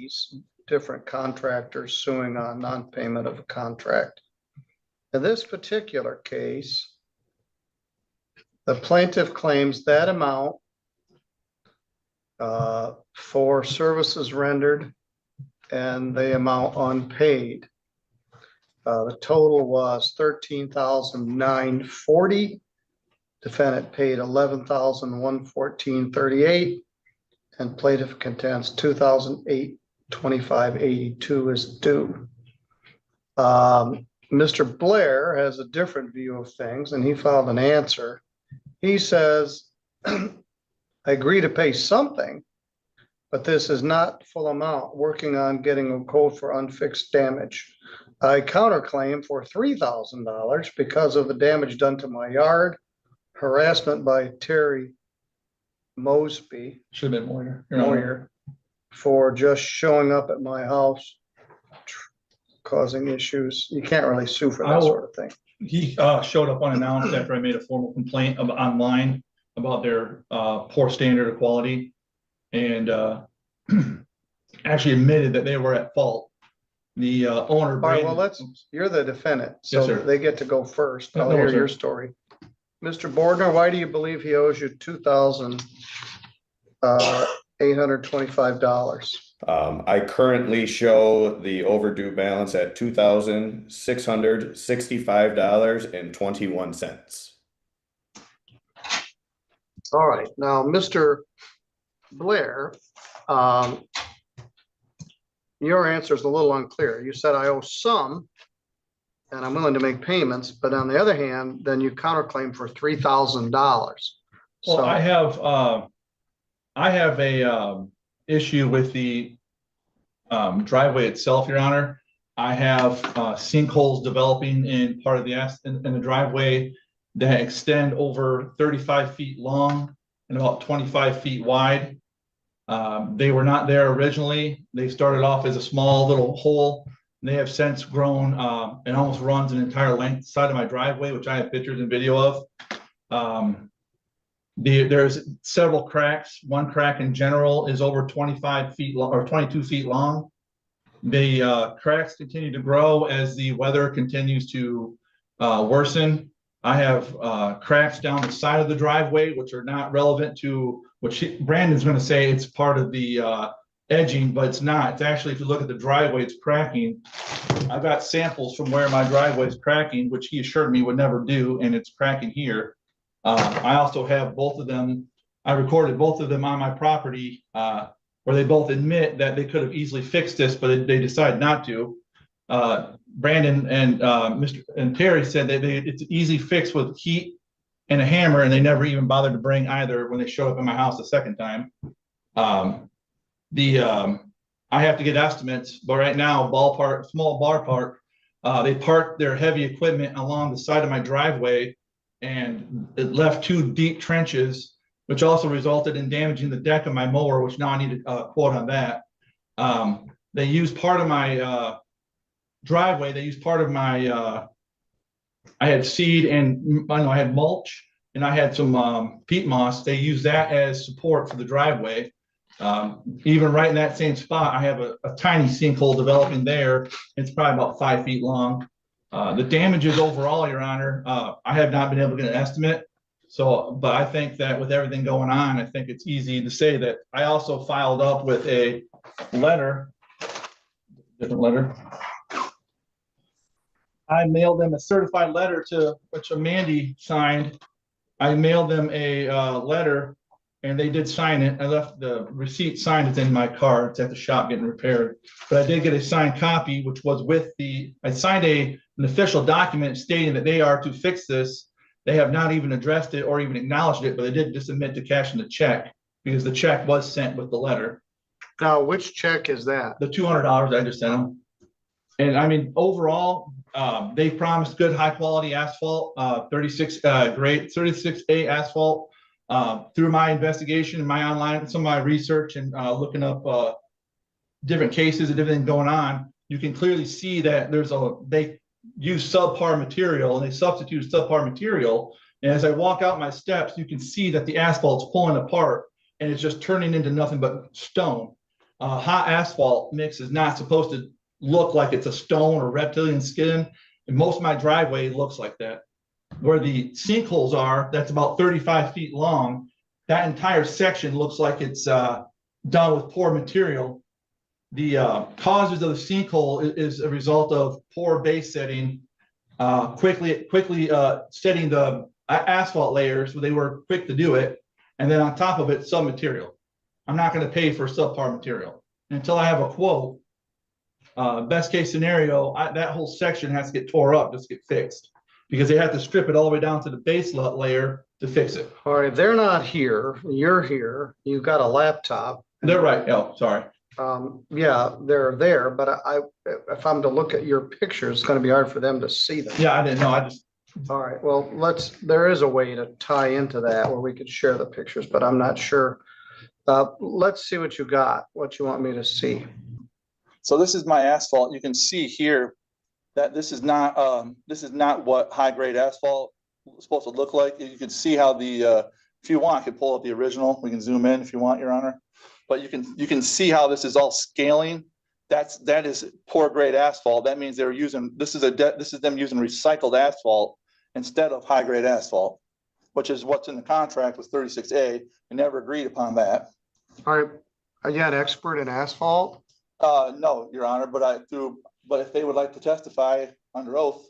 parties, different contractors suing on non-payment of a contract. In this particular case, the plaintiff claims that amount for services rendered and the amount unpaid. The total was $13,940. Defendant paid $11,114.38, and plaintiff contends $2,825.82 is due. Mr. Blair has a different view of things, and he filed an answer. He says, I agree to pay something, but this is not full amount. Working on getting a quote for unfixed damage. I counterclaim for $3,000 because of the damage done to my yard, harassment by Terry Mosby. Should have been Moyer for just showing up at my house, causing issues. You can't really sue for that sort of thing. He showed up unannounced after I made a formal complaint online about their poor standard of quality, and actually admitted that they were at fault. The owner. All right, well, you're the defendant, so yes, they get to go first. I'll hear your story. Mr. Bordner, why do you believe he owes you $2,825? I currently show the overdue balance at $2,665.21. All right, now, Mr. Blair, your answer is a little unclear. You said I owe some, and I'm willing to make payments, but on the other hand, then you counterclaim for $3,000. Well, so I have a issue with the driveway itself, Your Honor. I have sinkholes developing in part of the in the driveway that extend over 35 feet long and about 25 feet wide. They were not there originally. They started off as a small little hole. They have since grown and almost runs an entire length side of my driveway, which I have pictures and video of. There's several cracks. One crack in general is over 25 feet long or 22 feet long. The cracks continue to grow as the weather continues to worsen. I have cracks down the side of the driveway, which are not relevant to what Brandon's going to say. It's part of the edging, but it's not. It's actually, if you look at the driveway, it's cracking. I've got samples from where my driveway is cracking, which he assured me would never do, and it's cracking here. I also have both of them. I recorded both of them on my property where they both admit that they could have easily fixed this, but they decided not to. Brandon and Mr. and Terry said that it's an easy fix with heat and a hammer, and they never even bothered to bring either when they showed up at my house the second time. I have to get estimates, but right now, small bar park, they parked their heavy equipment along the side of my driveway, and it left 2 deep trenches, which also resulted in damaging the deck of my mower, which now I need a quote on that. They used part of my driveway. They used part of my, I had seed and I had mulch, and I had some peat moss. They used that as support for the driveway. Even right in that same spot, I have a tiny sinkhole developing there. It's probably about 5 feet long. The damages overall, Your Honor, I have not been able to get an estimate. So, but I think that with everything going on, I think it's easy to say that I also filed up with a letter, different letter. I mailed them a certified letter to which Mandy signed. I mailed them a letter, and they did sign it. I left the receipt signed. It's in my car. It's at the shop getting repaired. But I did get a signed copy, which was with I signed an official document stating that they are to fix this. They have not even addressed it or even acknowledged it, but they did just admit to cashing the check because the check was sent with the letter. Now, which check is that? The $200 I just sent them. And I mean, overall, they promised good, high quality asphalt, 36A asphalt. Through my investigation and my online, some of my research and looking up different cases and everything going on, you can clearly see that they use subpar material and they substitute subpar material. And as I walk out my steps, you can see that the asphalt's pulling apart and it's just turning into nothing but stone. hot asphalt mix is not supposed to look like it's a stone or reptilian skin. And most of my driveway looks like that. Where the sinkholes are, that's about 35 feet long. That entire section looks like it's done with poor material. The causes of the sinkhole is a result of poor base setting, quickly setting the asphalt layers where they were quick to do it. And then on top of it, some material. I'm not going to pay for subpar material until I have a quote. Best case scenario, that whole section has to get tore up, just get fixed, because they have to strip it all the way down to the base layer to fix it. All right, they're not here. You're here. You've got a laptop. They're right. Oh, sorry. Yeah, they're there, but if I'm to look at your pictures, it's going to be hard for them to see them. Yeah, I didn't know. I just. All right, well, there is a way to tie into that where we could share the pictures, but I'm not sure. Let's see what you got, what you want me to see. So this is my asphalt. You can see here that this is not what high grade asphalt is supposed to look like. You can see how if you want, I can pull up the original. We can zoom in if you want, Your Honor. But you can see how this is all scaling. That is poor grade asphalt. That means they're using this is them using recycled asphalt instead of high grade asphalt, which is what's in the contract with 36A. We never agreed upon that. All right, are you an expert in asphalt? No, Your Honor, but if they would like to testify under oath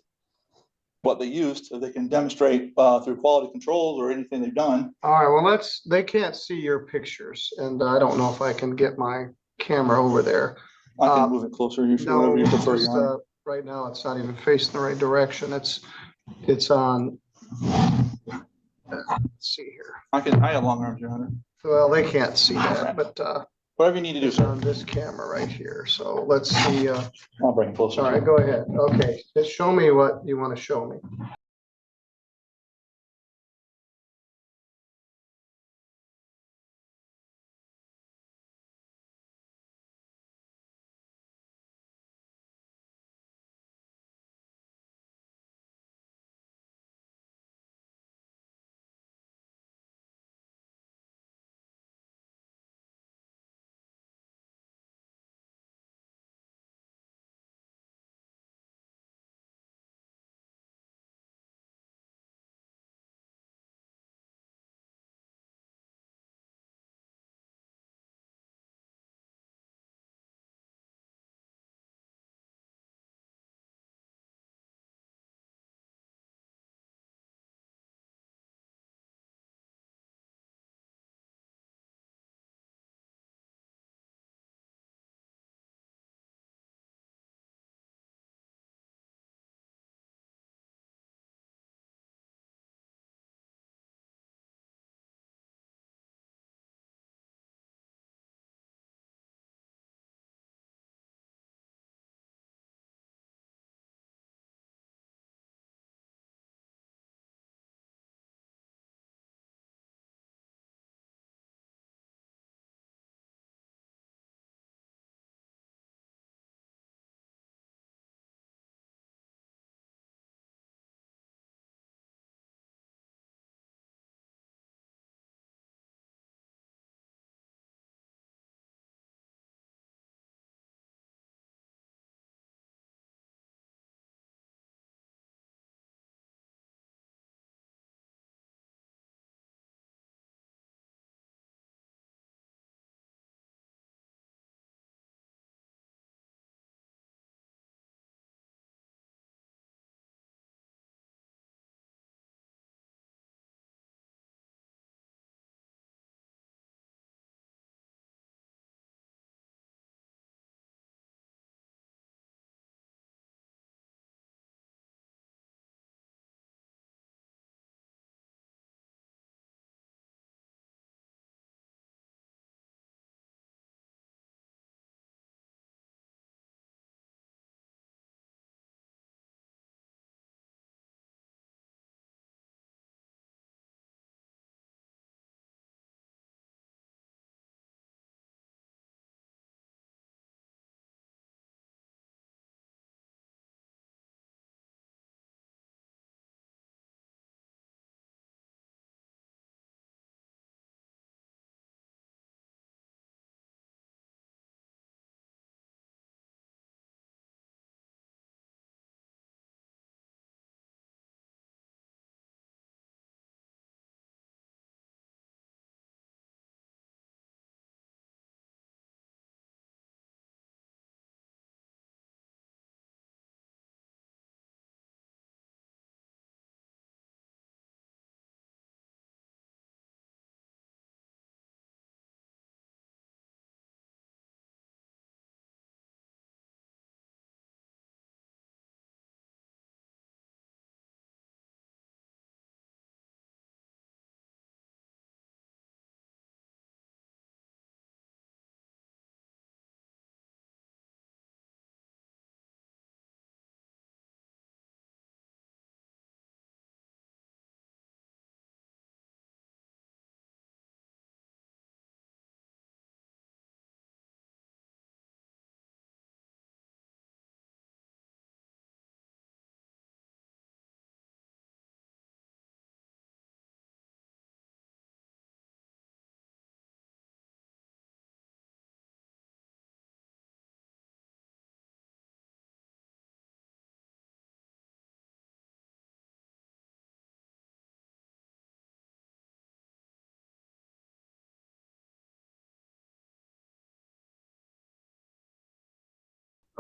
what they used, so they can demonstrate through quality controls or anything they've done. All right, well, they can't see your pictures, and I don't know if I can get my camera over there. I can move it closer if no, whatever you prefer, just, Your Honor. right now, it's not even facing the right direction. It's on. Let's see here. I have long arms, Your Honor. Well, they can't see that, but Whatever you need to do, it's sir. on this camera right here. So let's see. I'll bring it closer. All right, go ahead. Okay, just show me what you want to show me.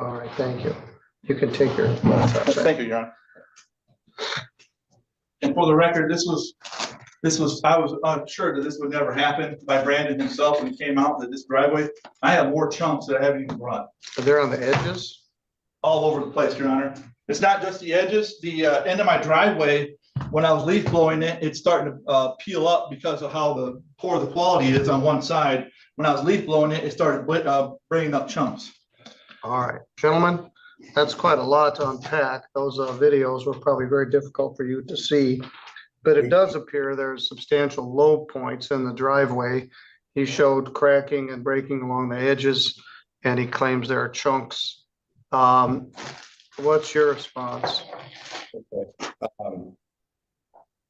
All right, thank you. You can take your laptop. Thank you, Your Honor. And for the record, I was unsure that this would never happen by Brandon himself when he came out to this driveway. I have more chunks that I haven't even brought. So they're on the edges? All over the place, Your Honor. It's not just the edges, the end of my driveway, when I was leaf blowing it, it's starting to peel up because of how poor the quality is on one side. When I was leaf blowing it, it started bringing up chunks. All right, gentlemen, that's quite a lot to unpack. Those videos were probably very difficult for you to see. But it does appear there's substantial low points in the driveway. He showed cracking and breaking along the edges, and he claims there are chunks. What's your response?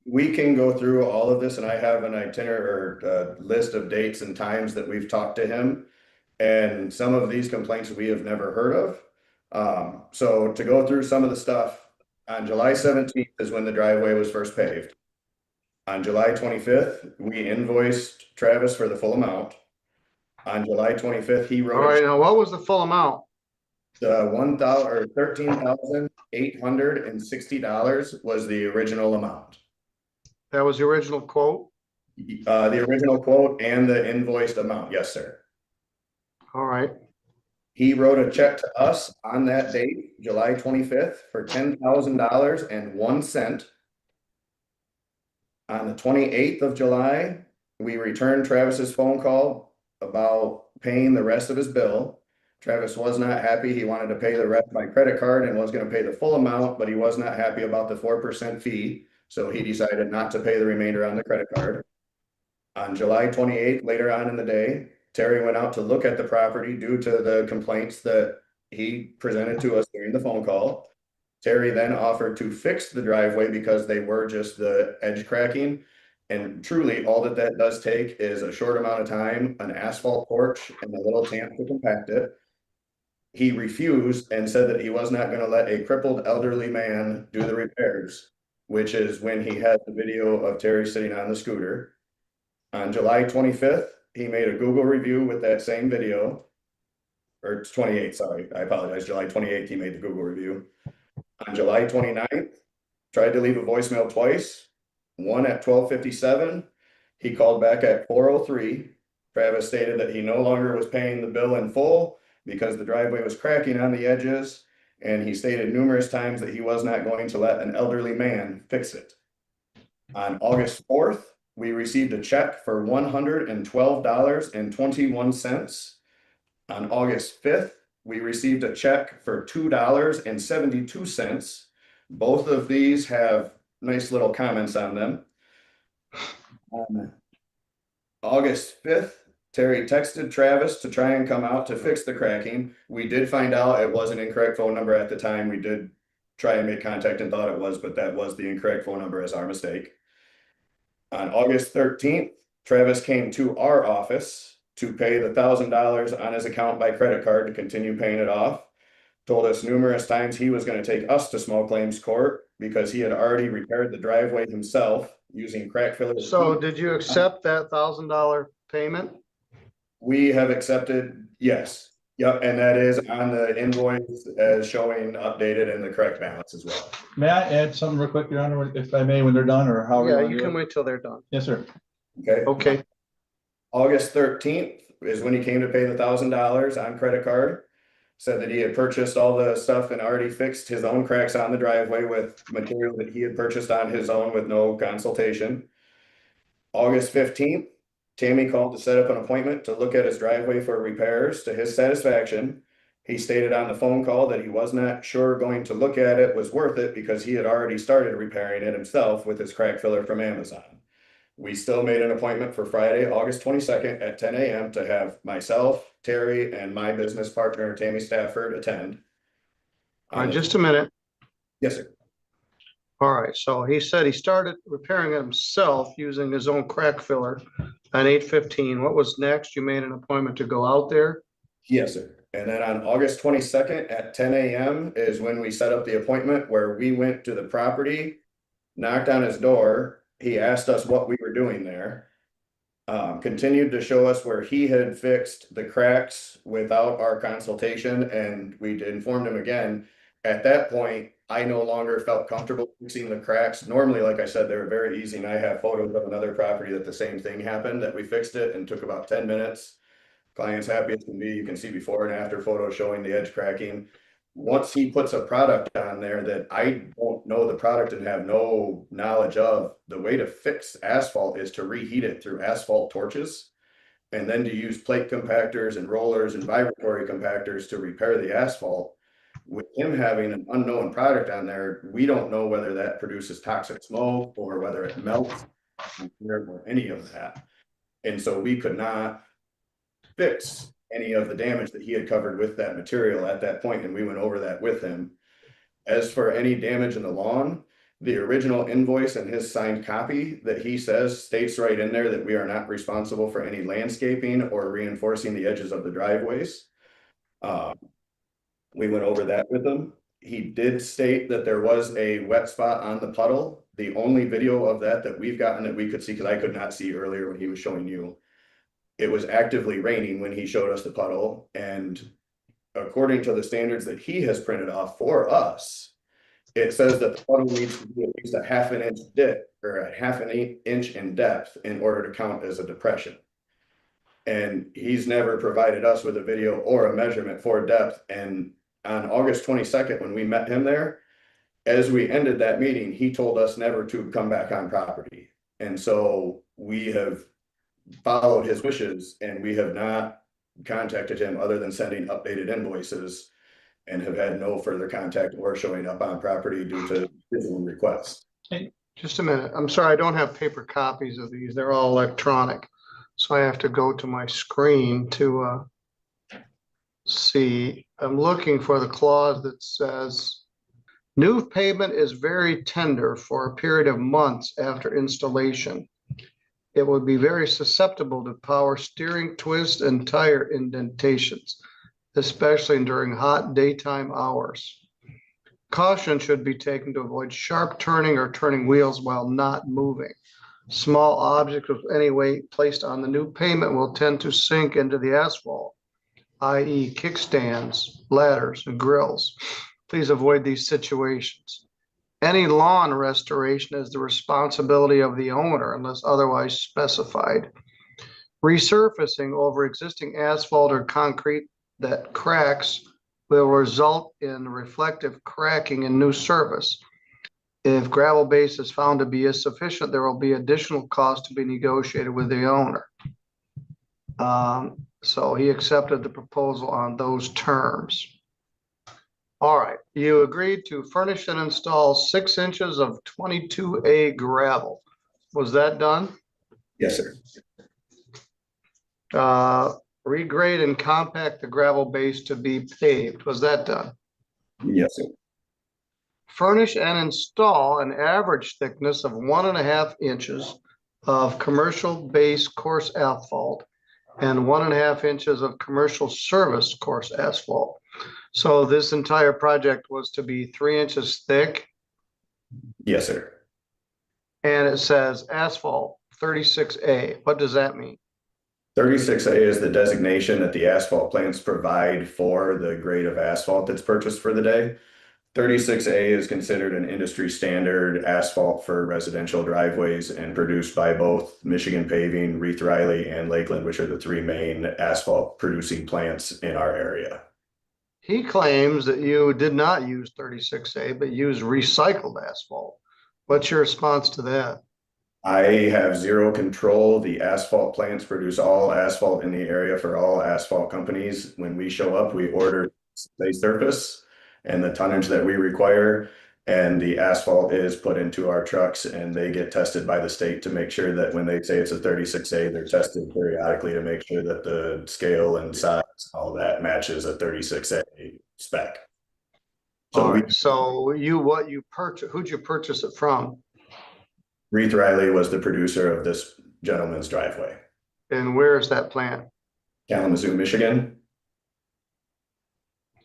We can go through all of this, and I have an itinerary or list of dates and times that we've talked to him. And some of these complaints we have never heard of. So to go through some of the stuff, on July 17th is when the driveway was first paved. On July 25th, we invoiced Travis for the full amount. On July 25th, he wrote. All right, now what was the full amount? The $13,860 was the original amount. That was the original quote? The original quote and the invoiced amount, yes, sir. All right. He wrote a check to us on that date, July 25th, for $10,000.01. On the 28th of July, we returned Travis's phone call about paying the rest of his bill. Travis was not happy. He wanted to pay the rest by credit card and was going to pay the full amount, but he was not happy about the 4% fee. So he decided not to pay the remainder on the credit card. On July 28th, later on in the day, Terry went out to look at the property due to the complaints that he presented to us during the phone call. Terry then offered to fix the driveway because they were just the edge cracking. And truly all that does take is a short amount of time, an asphalt porch, and a little tamp to compact it. He refused and said that he was not going to let a crippled elderly man do the repairs, which is when he had the video of Terry sitting on the scooter. On July 25th, he made a Google review with that same video, or 28th, sorry, I apologize. July 28th, he made the Google review. On July 29th, tried to leave a voicemail twice, one at 12:57. He called back at 4:03. Travis stated that he no longer was paying the bill in full because the driveway was cracking on the edges, and he stated numerous times that he was not going to let an elderly man fix it. On August 4th, we received a check for $112.21. On August 5th, we received a check for $2.72. Both of these have nice little comments on them. On August 5th, Terry texted Travis to try and come out to fix the cracking. We did find out it was an incorrect phone number at the time. We did try and make contact and thought it was, but that was the incorrect phone number as our mistake. On August 13th, Travis came to our office to pay the $1,000 on his account by credit card to continue paying it off. Told us numerous times he was going to take us to small claims court because he had already repaired the driveway himself using crack filler. So did you accept that $1,000 payment? We have accepted, yes. Yep, and that is on the invoice as showing updated and the correct balance as well. May I add something real quick, Your Honor, if I may, when they're done, or how? Yeah, you can wait till they're done. Yes, sir. Okay. Okay. August 13th is when he came to pay the $1,000 on credit card. Said that he had purchased all the stuff and already fixed his own cracks on the driveway with material that he had purchased on his own with no consultation. August 15th, Tammy called to set up an appointment to look at his driveway for repairs to his satisfaction. He stated on the phone call that he was not sure going to look at it was worth it because he had already started repairing it himself with his crack filler from Amazon. We still made an appointment for Friday, August 22nd at 10 a.m. to have myself, Terry, and my business partner, Tammy Stafford, attend. All right, just a minute. Yes, sir. All right, so he said he started repairing it himself using his own crack filler on 8/15. What was next? You made an appointment to go out there? Yes, sir. And then on August 22nd at 10 a.m. is when we set up the appointment where we went to the property, knocked on his door. He asked us what we were doing there. Continued to show us where he had fixed the cracks without our consultation, and we informed him again. At that point, I no longer felt comfortable fixing the cracks. Normally, like I said, they were very easy, and I have photos of another property that the same thing happened, that we fixed it and took about 10 minutes. Client's happy as can be. You can see before and after photos showing the edge cracking. Once he puts a product on there that I don't know the product and have no knowledge of, the way to fix asphalt is to reheat it through asphalt torches, and then to use plate compactors and rollers and vibratory compactors to repair the asphalt. With him having an unknown product on there, we don't know whether that produces toxic smoke or whether it melts or any of that. And so we could not fix any of the damage that he had covered with that material at that point, and we went over that with him. As for any damage in the lawn, the original invoice and his signed copy that he says states right in there that we are not responsible for any landscaping or reinforcing the edges of the driveways. We went over that with him. He did state that there was a wet spot on the puddle. The only video of that we've gotten that we could see, because I could not see earlier when he was showing you, it was actively raining when he showed us the puddle, and according to the standards that he has printed off for us, it says that the puddle needs to be at least a half an inch dip or a half an inch in depth in order to count as a depression. And he's never provided us with a video or a measurement for depth. And on August 22nd, when we met him there, as we ended that meeting, he told us never to come back on property. And so we have followed his wishes, and we have not contacted him other than sending updated invoices, and have had no further contact or showing up on property due to his own request. Hey, just a minute. I'm sorry, I don't have paper copies of these. They're all electronic. So I have to go to my screen to see. I'm looking for the clause that says, new pavement is very tender for a period of months after installation. It would be very susceptible to power steering, twist, and tire indentations, especially during hot daytime hours. Caution should be taken to avoid sharp turning or turning wheels while not moving. Small objects of any weight placed on the new pavement will tend to sink into the asphalt, i.e. kickstands, ladders, and grills. Please avoid these situations. Any lawn restoration is the responsibility of the owner unless otherwise specified. Resurfacing over existing asphalt or concrete that cracks will result in reflective cracking in new surface. If gravel base is found to be insufficient, there will be additional cost to be negotiated with the owner. So he accepted the proposal on those terms. All right, you agreed to furnish and install 6 inches of 22A gravel. Was that done? Yes, sir. Regrade and compact the gravel base to be paved. Was that done? Yes, sir. Furnish and install an average thickness of 1.5 inches of commercial base coarse asphalt and 1.5 inches of commercial service coarse asphalt. So this entire project was to be 3 inches thick. Yes, sir. And it says asphalt 36A. What does that mean? 36A is the designation that the asphalt plants provide for the grade of asphalt that's purchased for the day. 36A is considered an industry standard asphalt for residential driveways and produced by both Michigan Paving, Reith Riley, and Lakeland, which are the 3 main asphalt producing plants in our area. He claims that you did not use 36A, but used recycled asphalt. What's your response to that? I have zero control. The asphalt plants produce all asphalt in the area for all asphalt companies. When we show up, we order the surface and the tonnage that we require, and the asphalt is put into our trucks, and they get tested by the state to make sure that when they say it's a 36A, they're tested periodically to make sure that the scale and size, all that matches a 36A spec. So what you purchased, who'd you purchase it from? Reith Riley was the producer of this gentleman's driveway. And where is that plant? Kalamazoo, Michigan.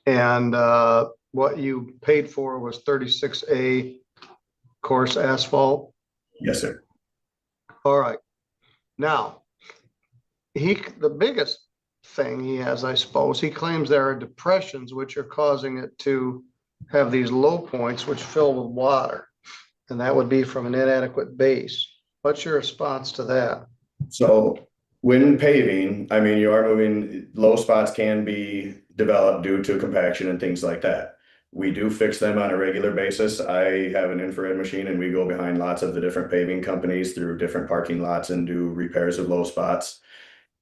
And what you paid for was 36A coarse asphalt? Yes, sir. All right. Now, the biggest thing he has, I suppose, he claims there are depressions which are causing it to have these low points which fill with water. And that would be from an inadequate base. What's your response to that? So when paving, I mean, you are moving, low spots can be developed due to compaction and things like that. We do fix them on a regular basis. I have an infrared machine and we go behind lots of the different paving companies through different parking lots and do repairs of low spots.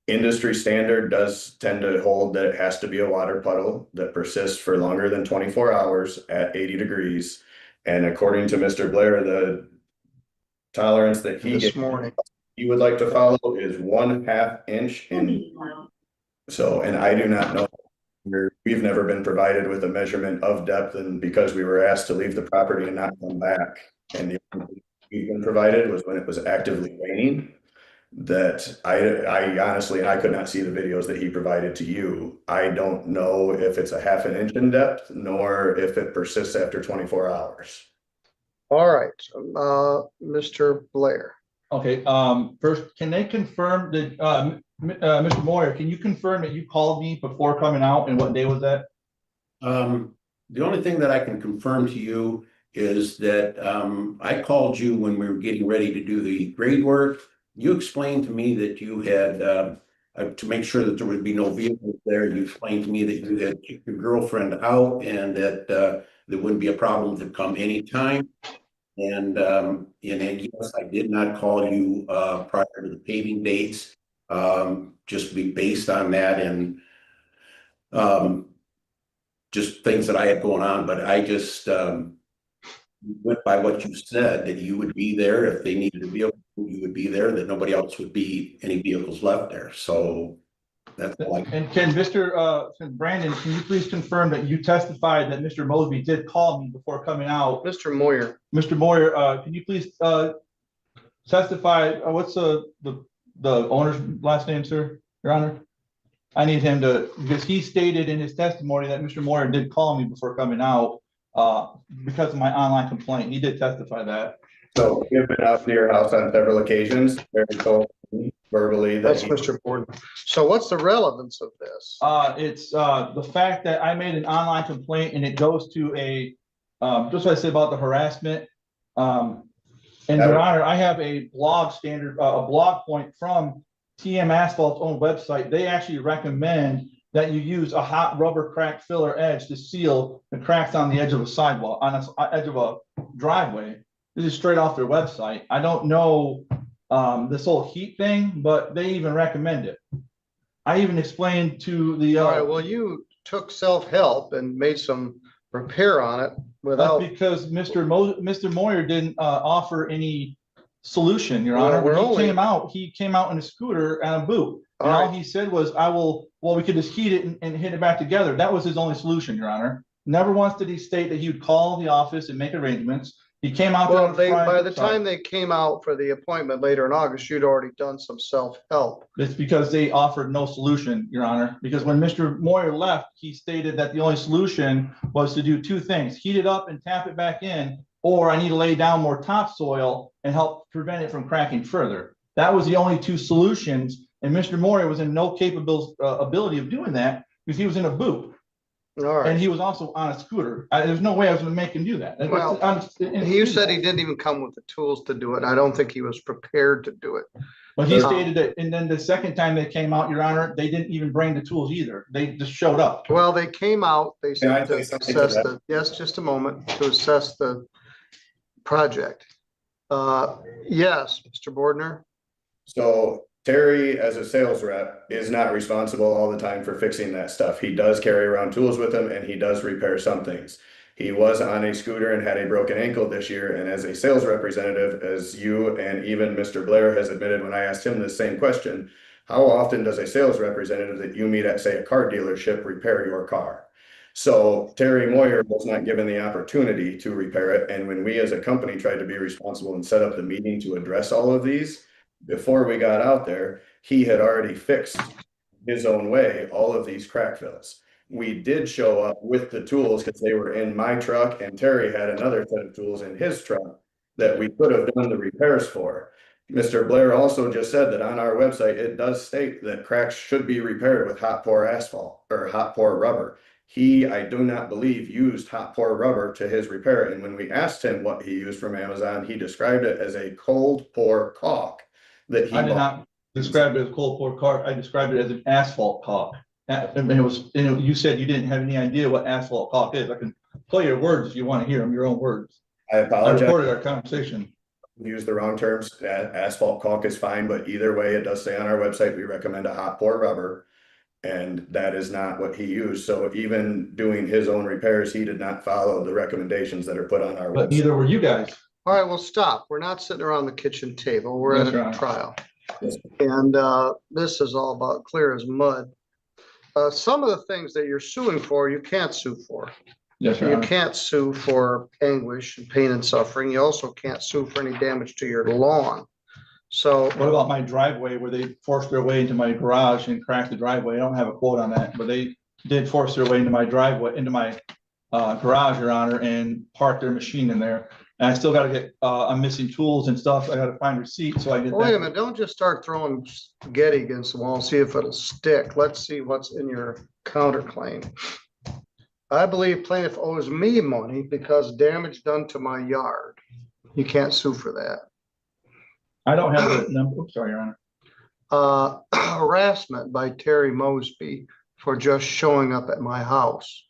Industry standard does tend to hold that it has to be a water puddle that persists for longer than 24 hours at 80 degrees. And according to Mr. Blair, the tolerance that This morning, he would like to follow is 1/2 inch in. So, and I do not know. We've never been provided with a measurement of depth, and because we were asked to leave the property and not come back. And the only thing we've been provided was when it was actively raining. That I honestly, and I could not see the videos that he provided to you. I don't know if it's a 1/2 inch in depth, nor if it persists after 24 hours. all right, Mr. Blair. Okay, first, can they confirm that, Mr. Moyer, can you confirm that you called me before coming out, and what day was that? The only thing that I can confirm to you is that I called you when we were getting ready to do the grade work. You explained to me that you had, to make sure that there would be no vehicles there, you explained to me that you had kicked your girlfriend out and that there wouldn't be a problem to come anytime. And yes, I did not call you prior to the paving dates, just be based on that and just things that I had going on. But I just went by what you said, that you would be there if they needed a vehicle, you would be there, that nobody else would be any vehicles left there. So that's all I. And can Mr. Brandon, can you please confirm that you testified that Mr. Mosby did call me before coming out? Mr. Moyer. Mr. Moyer, can you please testify, what's the owner's last name, sir, Your Honor? I need him to, because he stated in his testimony that Mr. Moyer did call me before coming out because of my online complaint. He did testify that. So we have been out to your house on several occasions, very told me verbally that That's Mr. Boardman. So what's the relevance of this? It's the fact that I made an online complaint and it goes to a, just what I said about the harassment. And Your Honor, I have a blog standard, a blog point from TM Asphalt's own website. They actually recommend that you use a hot rubber crack filler edge to seal the cracks on the edge of a sidewalk, on the edge of a driveway. This is straight off their website. I don't know this whole heat thing, but they even recommend it. I even explained to the. All right, well, you took self-help and made some repair on it without. That's because Mr. Moyer didn't offer any solution, Your Honor. When he came out in a scooter and a boot. And all he said was, we could just heat it and hit it back together. That was his only solution, Your Honor. Never once did he state that he would call the office and make arrangements. He came out. Well, by the time they came out for the appointment later in August, you'd already done some self-help. It's because they offered no solution, Your Honor. Because when Mr. Moyer left, he stated that the only solution was to do two things: heat it up and tap it back in, or I need to lay down more topsoil and help prevent it from cracking further. That was the only two solutions. And Mr. Moyer was in no capable ability of doing that because he was in a boot. All right. And he was also on a scooter. There's no way I was going to make him do that. Well, you said he didn't even come with the tools to do it. I don't think he was prepared to do it. But he stated that, and then the second time they came out, Your Honor, they didn't even bring the tools either. They just showed up. Well, they came out, they said to assess the, yes, just a moment, to assess the project. Yes, Mr. Bordner. So Terry, as a sales rep, is not responsible all the time for fixing that stuff. He does carry around tools with him and he does repair some things. He was on a scooter and had a broken ankle this year. And as a sales representative, as you and even Mr. Blair has admitted when I asked him the same question, how often does a sales representative that you meet at, say, a car dealership repair your car? So Terry Moyer was not given the opportunity to repair it. And when we as a company tried to be responsible and set up the meeting to address all of these, before we got out there, he had already fixed his own way all of these crack fills. We did show up with the tools because they were in my truck and Terry had another set of tools in his truck that we could have done the repairs for. Mr. Blair also just said that on our website, it does state that cracks should be repaired with hot pour asphalt or hot pour rubber. He, I do not believe, used hot pour rubber to his repair. And when we asked him what he used from Amazon, he described it as a cold pour caulk that he I did bought. not describe it as a cold pour caulk. I described it as an asphalt caulk. And you said you didn't have any idea what asphalt caulk is. I can play your words if you want to hear them, your own words. I I apologize. recorded our conversation. Use the wrong terms. Asphalt caulk is fine, but either way, it does say on our website, we recommend a hot pour rubber. And that is not what he used. So even doing his own repairs, he did not follow the recommendations that are put on our But website. neither were you guys. All right, well, stop. We're not sitting around the kitchen table. We're Yes, at Your a Honor. trial. Yes. And this is all about clear as mud. Some of the things that you're suing for, you can't sue for. Yes, Your You Honor. can't sue for anguish and pain and suffering. You also can't sue for any damage to your lawn. So, What about my driveway where they forced their way into my garage and cracked the driveway? I don't have a quote on that, but they did force their way into my driveway, into my garage, Your Honor, and park their machine in there. And I still gotta get, I'm missing tools and stuff. I gotta find receipts so I get wait a that. minute, don't just start throwing spaghetti against the wall, see if it'll stick. Let's see what's in your counterclaim. I believe plaintiff owes me money because damage done to my yard. You can't sue for that. I don't have the number. Oops, sorry, Your Honor. Harassment by Terry Mosby for just showing up at my house,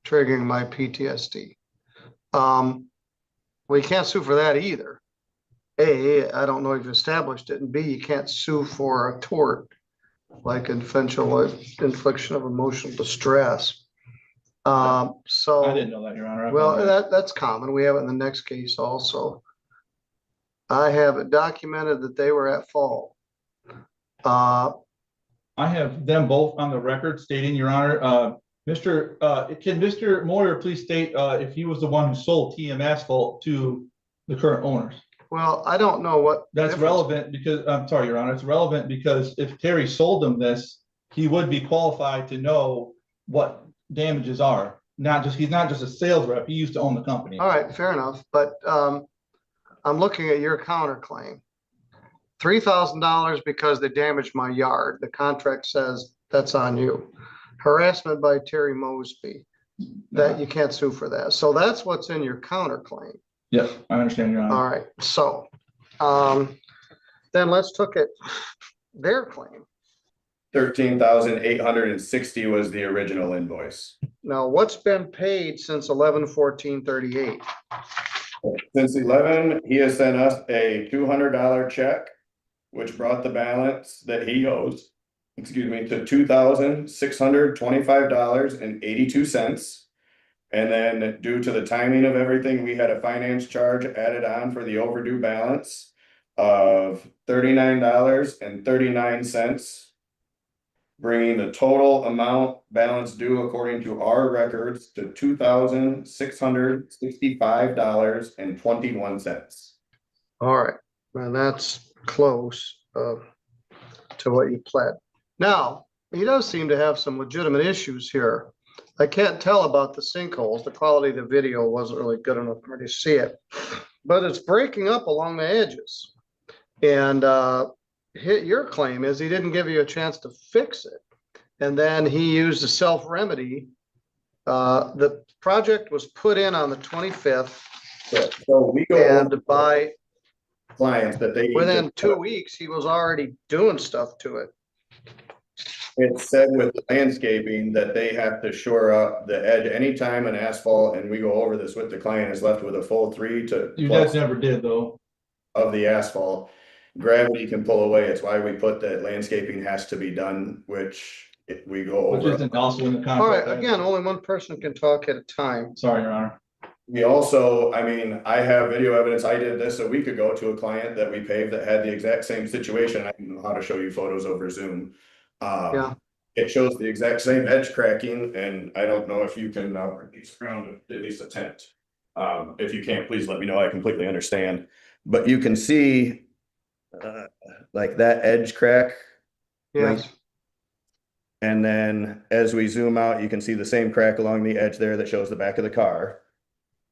triggering my PTSD. We can't sue for that either. A, I don't know if you established it, and B, you can't sue for a tort, like infliction of emotional distress. I So, didn't know that, Your Honor. I well, apologize. that's common. We have it in the next case also. I have it documented that they were at fault. I have them both on the record stating, Your Honor, can Mr. Moyer please state if he was the one who sold TM Asphalt to the current owners? Well, I don't know what. That's difference- relevant because, I'm sorry, Your Honor, it's relevant because if Terry sold them this, he would be qualified to know what damages are. He's not just a sales rep, he used to own the company. All right, fair enough, but I'm looking at your counterclaim. $3,000 because they damaged my yard. The contract says that's on you. Harassment by Terry Mosby, that you can't sue for that. So that's what's in your counterclaim. Yes, I understand, Your Honor. All right, so then let's look at their claim. 13,860 was the original invoice. Now, what's been paid since 11/14/38? Since 11, he has sent us a $200 check, which brought the balance that he owes, to $2,625.82. And then due to the timing of everything, we had a finance charge added on for the overdue balance of $39.39, bringing the total amount balance due according to our records to $2,665.21. All right, and that's close to what you pled. Now, he does seem to have some legitimate issues here. I can't tell about the sinkholes. The quality of the video wasn't really good enough for me to see it, but it's breaking up along the edges. And your claim is he didn't give you a chance to fix it. And then he used a self-remedy. The project was put in on the 25th. So we go And by clients that they within 2 weeks, he was already doing stuff to it. It's said with the landscaping that they have to shore up the edge anytime an asphalt, and we go over this with the client, is left with a full 3 to You plus guys never did though. of the asphalt. Gravity can pull away. It's why we put that landscaping has to be done, which we go Which over. isn't also in the All right, contract. again, only one person can talk at a time. Sorry, Your Honor. We also, I mean, I have video evidence. I did this a week ago to a client that we paved that had the exact same situation. I don't know how to show you photos over Zoom. Yeah. It shows the exact same edge cracking, and I don't know if you can bring these around, at least attempt. If you can't, please let me know. I completely understand. But you can see like that edge crack. Yes. And then as we zoom out, you can see the same crack along the edge there that shows the back of the car.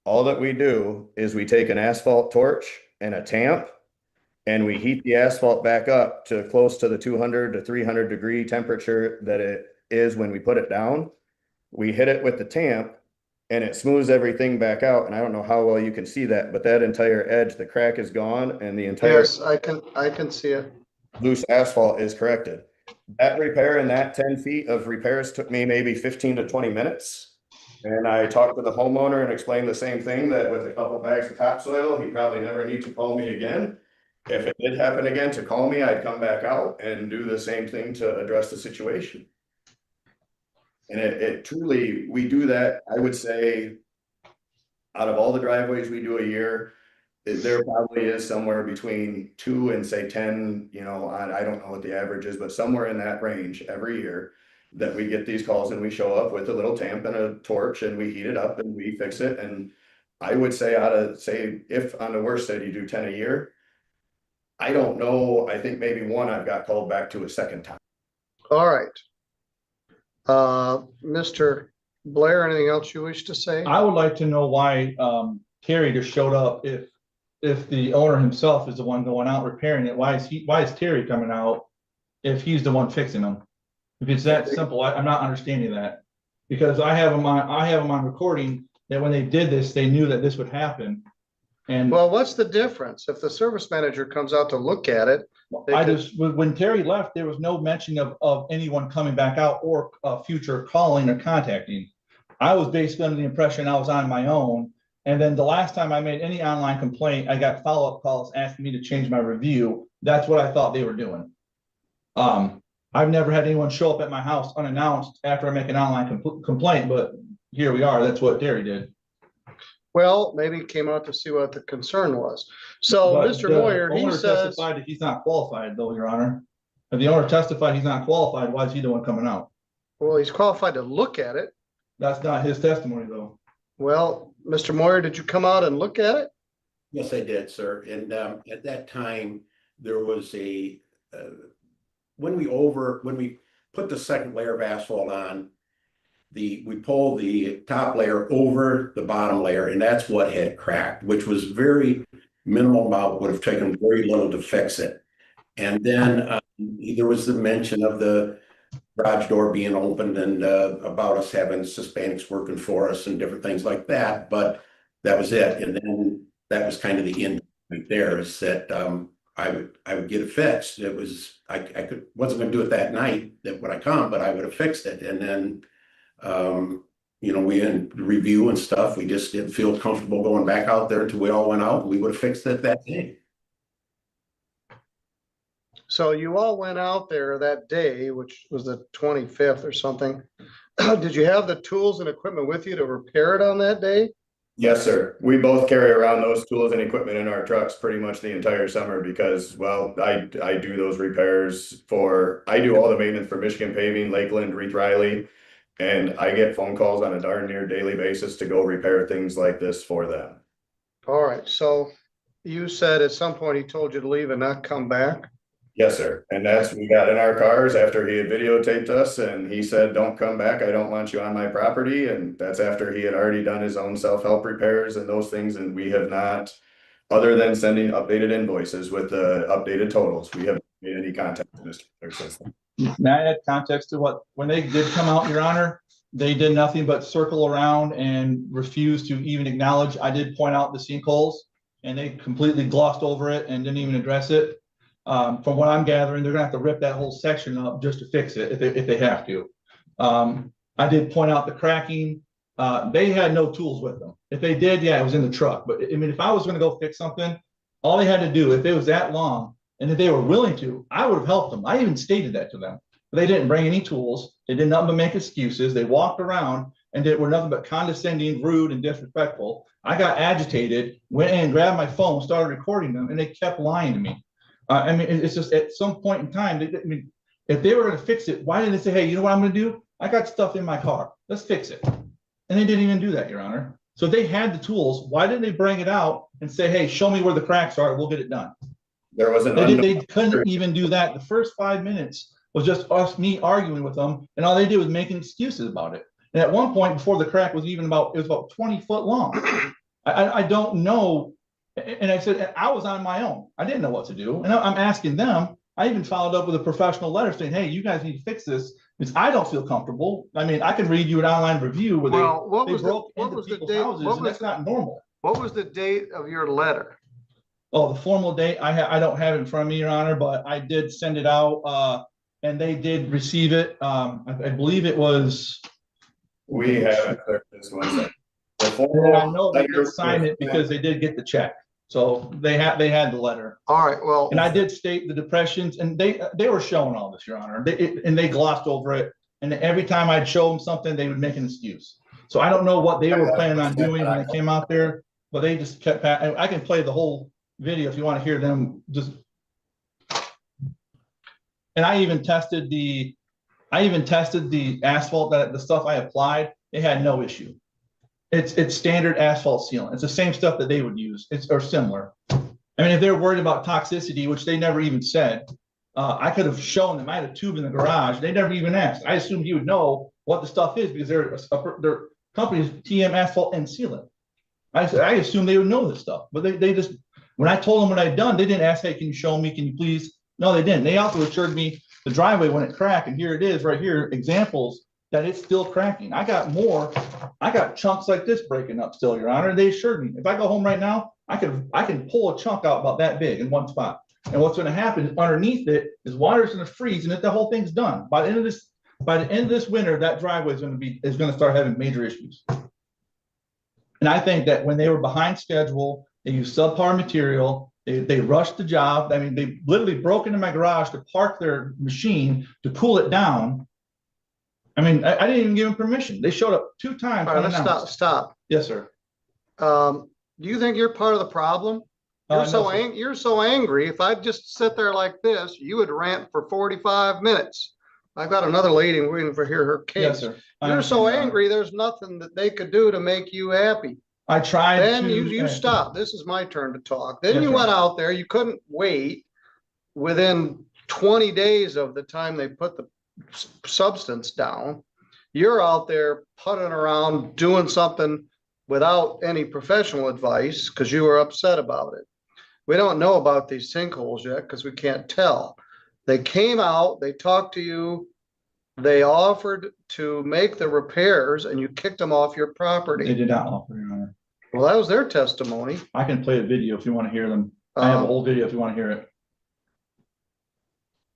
All that we do is we take an asphalt torch and a tamp, and we heat the asphalt back up to close to the 200 to 300 degree temperature that it is when we put it down. We hit it with the tamp and it smooths everything back out. And I don't know how well you can see that, but that entire edge, the crack is gone and the entire Yes, I can see it. loose asphalt is corrected. That repair and that 10 feet of repairs took me maybe 15 to 20 minutes. And I talked to the homeowner and explained the same thing, that with a couple bags of topsoil, he probably never needs to call me again. If it did happen again, to call me, I'd come back out and do the same thing to address the situation. And it truly, we do that, I would say, out of all the driveways we do a year, there probably is somewhere between 2 and say 10, you know, I don't know what the average is, but somewhere in that range every year that we get these calls and we show up with a little tamp and a torch and we heat it up and we fix it. And I would say if on the worst side you do 10 a year, I don't know, I think maybe one I've got called back to a second time. All right. Mr. Blair, anything else you wish to say? I would like to know why Terry just showed up if the owner himself is the one going out repairing it. Why is Terry coming out if he's the one fixing them? If it's that simple, I'm not understanding that, because I have them on recording that when they did this, they knew that this would happen. And Well, what's the difference? If the service manager comes out to look at it, when Terry left, there was no mention of anyone coming back out or future calling or contacting. I was basically under the impression I was on my own. And then the last time I made any online complaint, I got follow-up calls asking me to change my review. That's what I thought they were doing. I've never had anyone show up at my house unannounced after I make an online complaint, but here we are. That's what Terry did. well, maybe he came out to see what the concern was. So, But Mr. the Moyer, he owner says, testified that he's not qualified, though, Your Honor. If the owner testified he's not qualified, why is he the one coming out? well, he's qualified to look at it. That's not his testimony, though. Well, Mr. Moyer, did you come out and look at it? Yes, I did, sir. And at that time, there was when we put the second layer of asphalt on, we pull the top layer over the bottom layer, and that's what had cracked, which was very minimal amount, would have taken very little to fix it. And then there was the mention of the garage door being opened and about us having Hispanics working for us and different things like that. But that was it. And then that was kind of the end right there, is that I would get it fixed. It was, wasn't going to do it that night that when I come, but I would have fixed it. And then, you know, we in review and stuff, we just didn't feel comfortable going back out there until we all went out, and we would have fixed it that day. So you all went out there that day, which was the 25th or something. Did you have the tools and equipment with you to repair it on that day? Yes, sir. We both carry around those tools and equipment in our trucks pretty much the entire summer because, well, I do those repairs I do all the maintenance for Michigan Paving, Lakeland, Reith Riley, and I get phone calls on a darn near daily basis to go repair things like this for them. All right. So you said at some point he told you to leave and not come back? Yes, sir. And we got in our cars after he had videotaped us and he said, don't come back. I don't want you on my property. And that's after he had already done his own self-help repairs and those things. And we have not, other than sending updated invoices with the updated totals, we haven't made any contact with Mr. system. May I add context to when they did come out, Your Honor, they did nothing but circle around and refuse to even acknowledge. I did point out the sinkholes and they completely glossed over it and didn't even address it. From what I'm gathering, they're gonna have to rip that whole section up just to fix it if they have to. I did point out the cracking. They had no tools with them. If they did, yeah, it was in the truck. But I mean, if I was gonna go fix something, all they had to do, if it was that long and if they were willing to, I would have helped them. I even stated that to them. But they didn't bring any tools. They did nothing but make excuses. They walked around and were nothing but condescending, rude, and disrespectful. I got agitated, went in, grabbed my phone, started recording them, and they kept lying to me. I mean, it's just at some point in time, I mean, if they were going to fix it, why didn't they say, hey, you know what I'm going to do? I got stuff in my car. Let's fix it. And they didn't even do that, Your Honor. So they had the tools. Why didn't they bring it out and say, hey, show me where the cracks are. We'll get it done. There was They couldn't even do that. The first 5 minutes was just me arguing with them. And all they did was making excuses about it. And at one point before the crack was even it was about 20 foot long. I don't know And I said, and I was on my own. I didn't know what to do. And I'm asking them. I even followed up with a professional letter saying, hey, you guys need to fix this because I don't feel comfortable. I mean, I can read you an online review where Well, they broke into people's houses, and that's not normal. What was the date of your letter? Oh, the formal date, I don't have it in front of me, Your Honor, but I did send it out, and they did receive it. I believe it was. We have this one. And I know they did sign it because they did get the check. So they had the letter. All right, well. And I did state the depressions, and they were showing all this, Your Honor. And they glossed over it. And every time I'd show them something, they would make an excuse. So I don't know what they were planning on doing when they came out there, but they just kept. I can play the whole video if you want to hear them. Just. And I even tested the asphalt, that the stuff I applied. They had no issue. It's standard asphalt sealant. It's the same stuff that they would use. Or similar. I mean, if they're worried about toxicity, which they never even said, I could have shown them. I had a tube in the garage. They never even asked. I assumed you would know what the stuff is because their company's TM Asphalt and Sealant. I assumed they would know this stuff, but they just, when I told them what I'd done, they didn't ask, hey, can you show me? Can you please? No, they didn't. They also assured me the driveway when it cracked, and here it is right here, examples that it's still cracking. I got chunks like this breaking up still, Your Honor. They assured me if I go home right now, I can pull a chunk out about that big in one spot. And what's going to happen is underneath it is water's going to freeze, and the whole thing's done. By the end of this winter, that driveway is going to start having major issues. And I think that when they were behind schedule, they used subpar material. They rushed the job. I mean, they literally broke into my garage to park their machine to cool it down. I mean, I didn't even give them permission. They showed up 2 times. All right, let's stop. Yes, sir. Do you think you're part of the problem? You're No, so angry. If I just sit there like this, you would rant for 45 minutes. I've got another lady waiting for hear her case. Yes, sir. You're so angry. There's nothing that they could do to make you happy. I tried. Then you stop. This is my turn to talk. Then Yes, you sir. went out there. You couldn't wait within 20 days of the time they put the substance down. You're out there putting around doing something without any professional advice because you were upset about it. We don't know about these sinkholes yet because we can't tell. They came out, they talked to you, they offered to make the repairs, and you kicked them off your property. They did not offer, Your Honor. Well, that was their testimony. I can play a video if you want to hear them. I have a whole video if you want to hear it.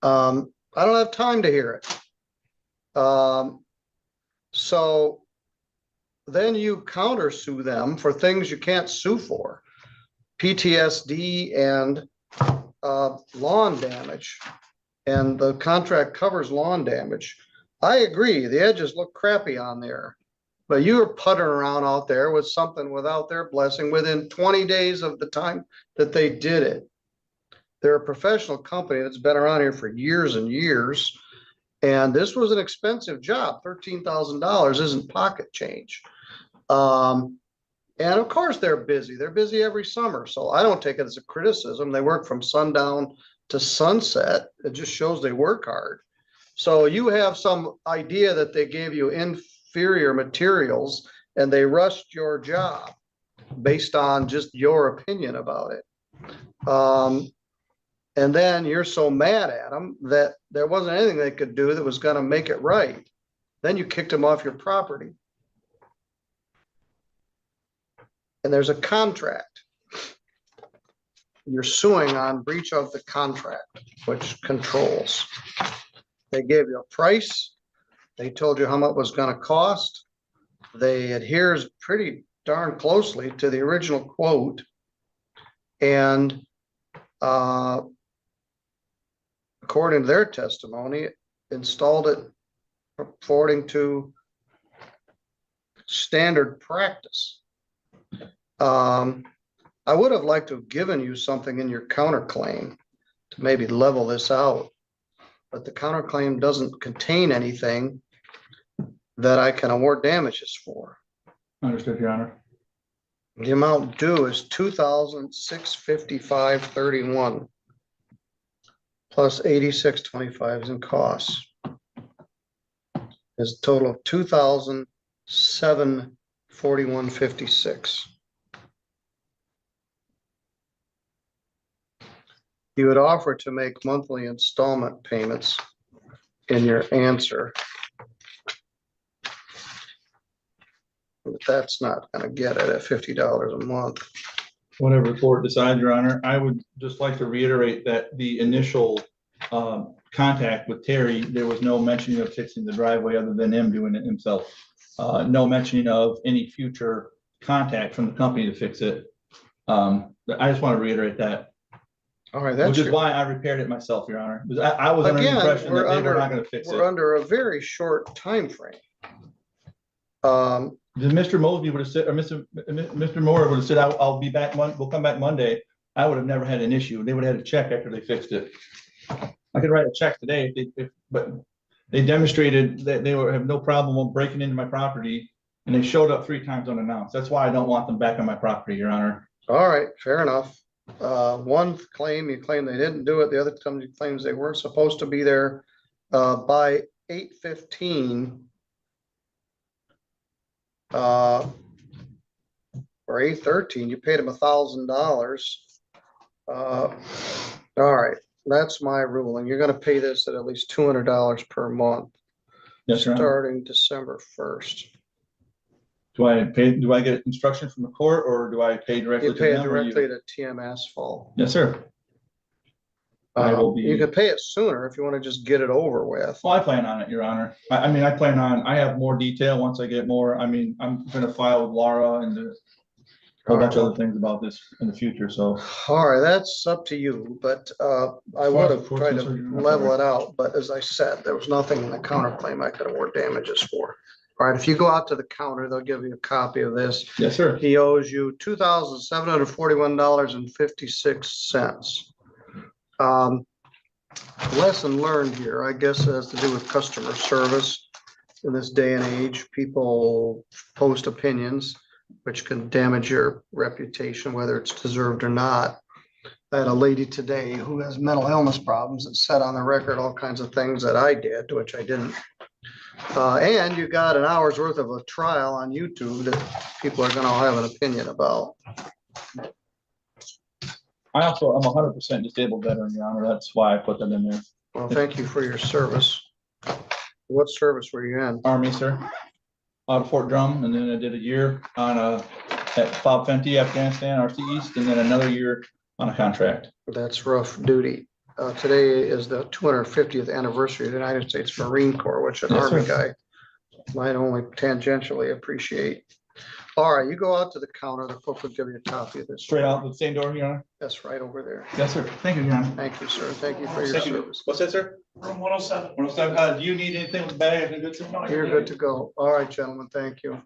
I don't have time to hear it. So then you countersue them for things you can't sue for. PTSD and lawn damage. And the contract covers lawn damage. I agree, the edges look crappy on there. But you were puttering around out there with something without their blessing within 20 days of the time that they did it. They're a professional company that's been around here for years and years. And this was an expensive job. $13,000 isn't pocket change. And of course they're busy. They're busy every summer. So I don't take it as a criticism. They work from sundown to sunset. It just shows they work hard. So you have some idea that they gave you inferior materials and they rushed your job based on just your opinion about it. And then you're so mad at them that there wasn't anything they could do that was going to make it right. Then you kicked them off your property. And there's a contract. You're suing on breach of the contract, which controls. They gave you a price. They told you how much it was going to cost. They adheres pretty darn closely to the original quote. And according to their testimony, installed it according to standard practice. I would have liked to have given you something in your counterclaim to maybe level this out, but the counterclaim doesn't contain anything that I can award damages for. Understood, Your Honor. The amount due is $2,655.31 plus $86.25 in costs. Is a total of $2,741.56. You would offer to make monthly installment payments in your answer. But that's not gonna get it at $50 a month. Whatever the court decides, Your Honor, I would just like to reiterate that the initial contact with Terry, there was no mentioning of fixing the driveway other than him doing it himself. No mentioning of any future contact from the company to fix it. I just want to reiterate that, All right, which that's is why I repaired it myself, Your Honor. Because I was under the again, impression that we're they were not going to fix we're it. under a very short time frame. Then Mr. Mosby would have said, or Mr. Moore would have said, I'll be back, we'll come back Monday. I would have never had an issue. They would have had a check after they fixed it. I could write a check today, but they demonstrated that they have no problem breaking into my property, and they showed up 3 times unannounced. That's why I don't want them back on my property, Your Honor. All right, fair enough. One claim, you claim they didn't do it. The other company claims they weren't supposed to be there by 8:15. Or 8:13, you paid him $1,000. All right, that's my ruling. You're gonna pay this at least $200 per month, Yes, Your Honor. starting December 1st. Do I get instruction from the court, or do I pay directly You to pay it them or you? directly to TM Asphalt. Yes, sir. I will be. You could pay it sooner if you want to just get it over with. Well, I plan on it, Your Honor. I mean, I have more detail once I get more. I mean, I'm gonna file with Laura and a whole bunch of other things about this in the future, so. All right, that's up to you, but I would have tried to level it out, but as I said, there was nothing in the counterclaim I could award damages for. All right, if you go out to the counter, they'll give you a copy of this. Yes, sir. He owes you $2,741.56. Lesson learned here, I guess, has to do with customer service. In this day and age, people post opinions which can damage your reputation, whether it's deserved or not. I had a lady today who has mental illness problems that said on the record all kinds of things that I did, which I didn't. And you got an hour's worth of a trial on YouTube that people are gonna have an opinion about. I'm 100% disabled veteran, Your Honor. That's why I put that in there. Well, thank you for your service. What service were you in? Army, sir. Out of Fort Drum, and then I did a year on at Bob Fenty, Afghanistan, RC East, and then another year on a contract. That's rough duty. Today is the 250th anniversary of the United States Marine Corps, which an Yes, Army sir. guy might only tangentially appreciate. All right, you go out to the counter, the clerk will give you a copy of this. Straight out the same door, Your Honor? That's right over there. Yes, sir. Thank you, Your Honor. Thank you, sir. Thank you for your Thank you. service. What's that, sir? Room 107. 107. Do you need anything with the bag? You're good to go. All right, gentlemen, thank you.